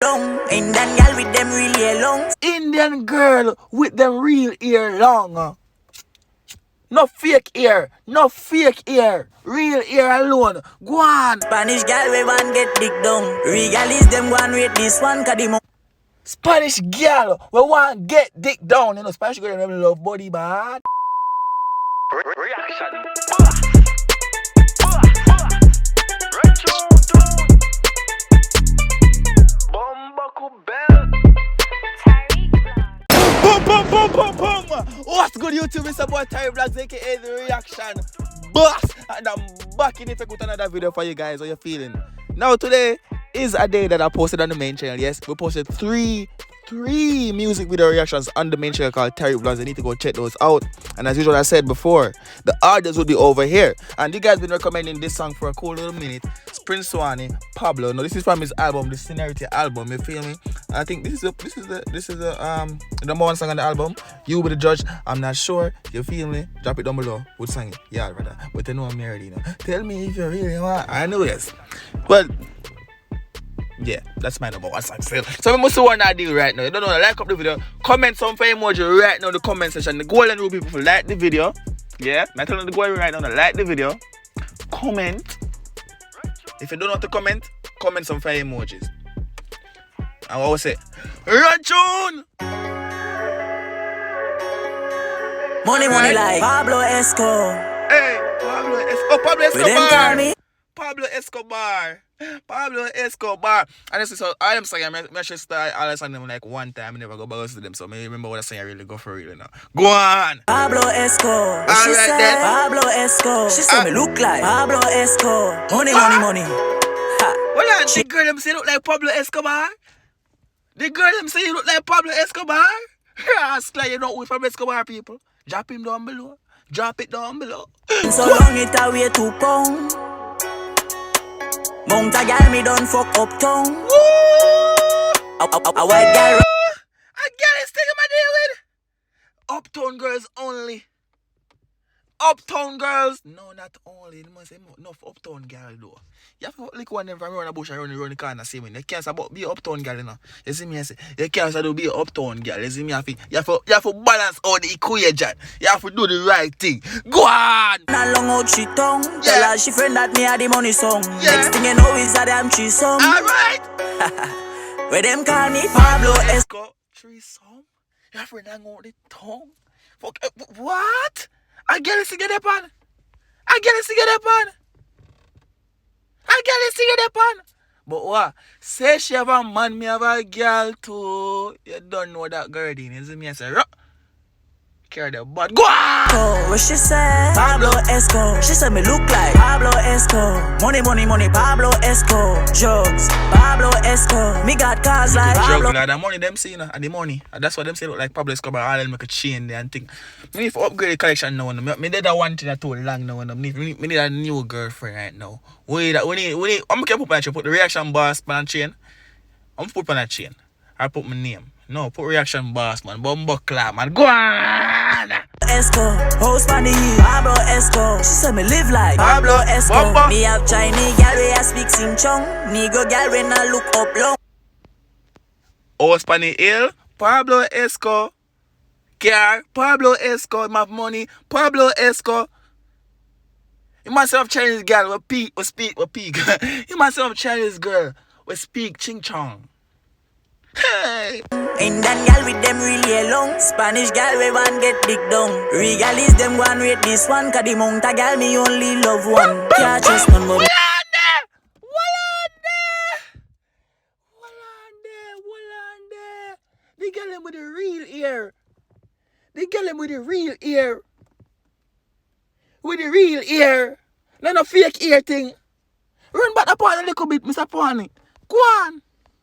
Indian girl with them real hair long. Indian girl with them real hair long. No fake hair. No fake hair. Real hair alone. Go on. Spanish girl we want get dick down. Regalis them go and rate this one cause the Spanish girl we want get dick down. You know, Spanish girl them love body bad. Reaction. What's good, YouTube? It's about Terry Vlogs, aka The Reaction Boss, and I'm back in effect with another video for you guys. How you feeling? Now today is a day that I posted on the main channel. Yes, we posted three music video reactions on the main channel called Terry Vlogs. You need to go check those out. And as usual, I said before, the orders will be over here. And you guys been recommending this song for a cool little minute. It's Prince Swanny, Pablo. Now this is from his album, the Scenario album. You feel me? I think this is the number one song on the album. You be the judge. I'm not sure. You feel me? Drop it down below. What song? Yeah, brother. But you know me already. Now. Tell me if you really want. I know yes. But yeah, that's my number one song still. So we must want that deal right now. You don't know, like up the video, comment some for emoji right now in the comment section. The golden rule people like the video. Yeah, I'm telling the golden right now, like the video. Comment. If you don't know how to comment some for emojis. I always say, run tune! money like Pablo Escobar. Hey, Pablo Escobar. Oh, Pablo Escobar. Pablo Escobar. And this is so I am saying I should start all the them like one time. I never go back to them. So I remember what I say I really go for real now. Go on. Pablo Escobar. She Alright said then. Pablo Escobar. She said me look like Pablo Escobar. Money. Well, the girl them say look like Pablo Escobar. The girl them say you look like Pablo Escobar. Ask like you know with Pablo Escobar people. Drop him down below. Drop it down below. So long it away 2 pound. Mount a girl me done fuck uptown. A white girl. A girl is taking my deal with. Uptown girls only. Uptown girls. No, not only. You must say enough uptown girl though. You have to lick one of them from around the bush and run the corner. See me. You can't say about be an uptown girl, you know. You see me? I say you can't say be an uptown girl. You see me? You have to balance all the equation. You have to do the right thing. Go on. Not long out she tongue. Yeah. Tell her she friend that me had the money song. Yeah. Next thing you know is a damn threesome. Alright. Where them call me Pablo Escobar. Threesome? Your friend hang out the tongue? Fuck, what? I get it to get up on. But what? Say she have a man, me have a girl too. You don't know that girl, you see me? I say, carry the butt. Go on! Oh, what she said? Pablo Escobar. She said me look like Pablo Escobar. Money, Pablo Escobar. Drugs, Pablo Escobar. Me got cars like Pablo. Like the money them see, you know, and the money. And that's what them say look like Pablo Escobar. All them make a chain there and think. Me need to upgrade the collection now. Me did that one thing that too long now. Me need a new girlfriend right now. We need. I'm gonna put my chain. Put the reaction boss on a chain. I'm gonna put on a chain. I put my name. No, put reaction boss, man. Bumbo clap, man. Go on! Escobar, host on the hill. Pablo Escobar. She said me live like Pablo Escobar. Bumbo. Me have Chinese gal where I speak sing chong. Negro gal when I look up long. Host on the hill. Pablo Escobar. Car. Pablo Escobar. My money. Pablo Escobar. You must have Chinese girl with speak. You must have Chinese girl with speak ching chong. Hey. Indian gal with them real hair long. Spanish gal we want get dick down. Regalis them go and rate this one. Cause the mount a gal me only love one. Can't trust none but Well on there. They get him with the real ear. With the real ear. No fake ear thing. Run back upon a little bit, Mr. Pony. Go on.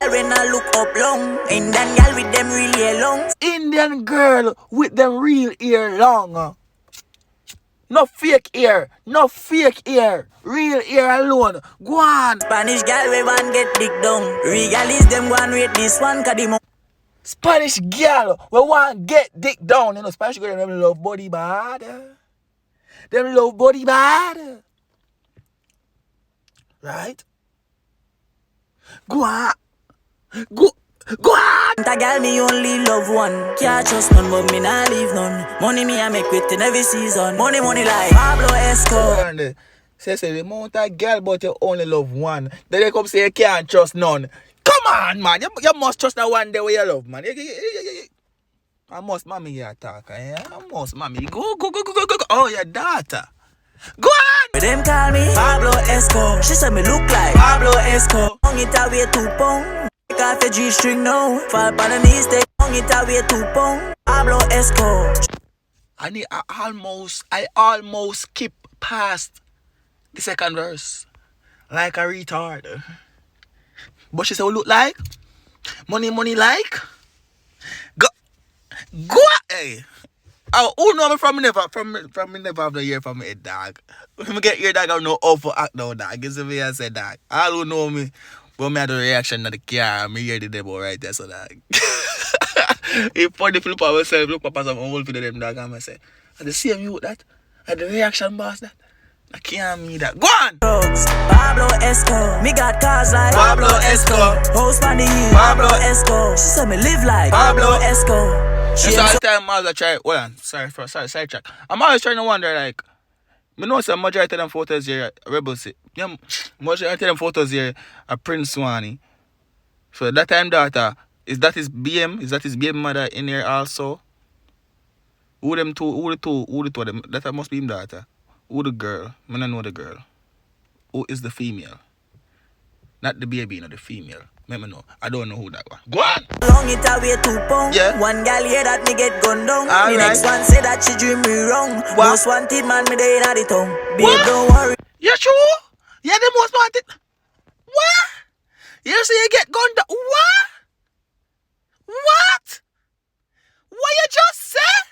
when I look up long. Indian girl with them real hair long. Indian girl with them real ear long. No fake ear. Real ear alone. Go on. Spanish girl we want get dick down. Regalis them go and rate this one. Cause the Spanish girl we want get dick down. You know, Spanish girl them love body bad. Right? Go on. Go on. A girl me only love one. Can't trust none, but me nah leave none. Money me I make with in every season. Money like Pablo Esco. Say the amount of girl, but you only love one. Then they come say you can't trust none. Come on, man. You must trust that one day where you love, man. I must, mommy, you talk. I must, mommy. Go. Oh, your daughter. Go on. Them call me Pablo Esco. She said me look like Pablo Esco. Hung it away 2 pound. Take off your G-string now. Fall on the knees, take hung it away 2 pound. Pablo Esco. I almost skip past the second verse. Like a retard. But she said, look like? Money like? Go. Hey. Oh, who know me from me never have the ear from me head, dog. When me get ear, dog, I don't know how to act now, dog. Guess if I say, dog. All who know me, but me had the reaction of the car, me hear the demo right there, so, dog. If for the flip of myself, look papa some whole for them, dog, and I say, I the same you with that? And the reaction boss, that? I can't me that. Go on! Pablo Esco. Me got cars like Pablo Esco. House on the hill. Pablo Esco. She said me live like Pablo Esco. That's all the time I was trying. Well, sorry, sidetrack. I'm always trying to wonder, like, me know some majority of them photos here rebels. Yeah, majority of them photos here are Prince Swanny. So that time daughter, is that his BM? Is that his BM mother in here also? Who the two of them? That must be him daughter. Who the girl? I don't know the girl. Who is the female? Not the baby, not the female. Let me know. I don't know who that one. Go on! Long it away 2 pound. Yeah. One gal hear that me get gunned down. All The right. next one say that she dream me wrong. What? Most wanted man me dey inna the town. Babe, What? don't worry. You true? Yeah, the most wanted. What? You say you get gunned down? What? What? What you just said?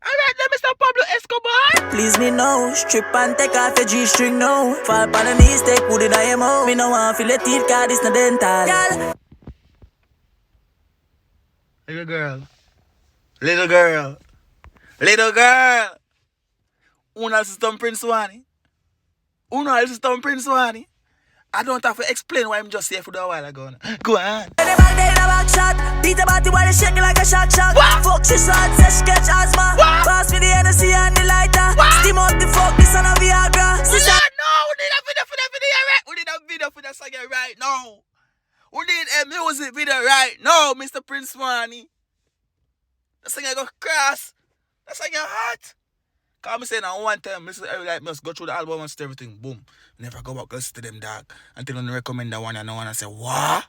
Alright, let me stop Pablo Escobar. Please me now. Strip and take off your G-string now. Fall on the knees, take wood in your mouth. Me no want feel the teeth, cause this no dental. Gal. Little girl. Una system Prince Swanny. I don't have to explain why I'm just here for a while ago. Go on. The back there in a back shot. Beat the body while they shaking like a shot. What? Fuck she shot, says she catch asthma. What? Pass me the Hennessy and the lighter. What? Steam up the fuck, this on a Viagra. We Sister, need a video for the video right. We need a video for the song right now. We need a music video right now, Mr. Prince Swanny. The song I go cross. The song hot. Cause me saying that one time, must go through the album and everything. Boom. Never go back listen to them, dog. Until I recommend that one and I say, what?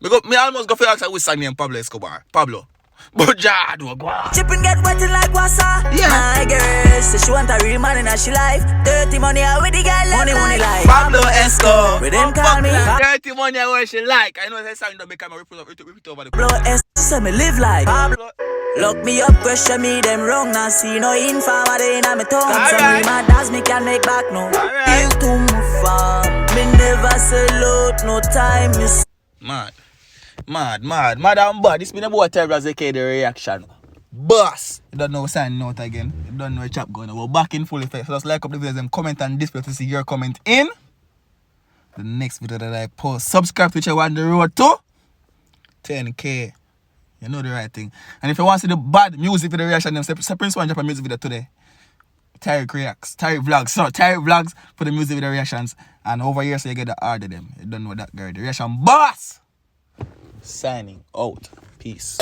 Me almost go for ask which song name Pablo Escobar. Pablo. But Jad, go on. chipping get wetting like wassa. Yeah. My girl say she want a real man in her she life. Dirty money out with the girl. Money like Pablo Esco. With them call me Dirty money where she like. I know that song don't make me repeat over the Pablo Esco. She say me live like Pablo. Lock me up, question me them wrong. Now see no informer they in my tongue. Some Alright. my dads me can make back no. Alright. You to move farm. Me never sell out no time. Mad and bad. This been a boy terrible as they the reaction. Boss. You don't know what's signing out again. You don't know where chap going. We're back in full effect. So just like up the videos and comment and display to see your comment in the next video that I post. Subscribe to channel on the road to 10K. You know the right thing. And if you want to see the bad music video reaction, then Prince Swanny drop a music video today. Tyrick vlogs for the music video reactions. And over here so you get the order them. You don't know that girl. The reaction boss. Signing out. Peace.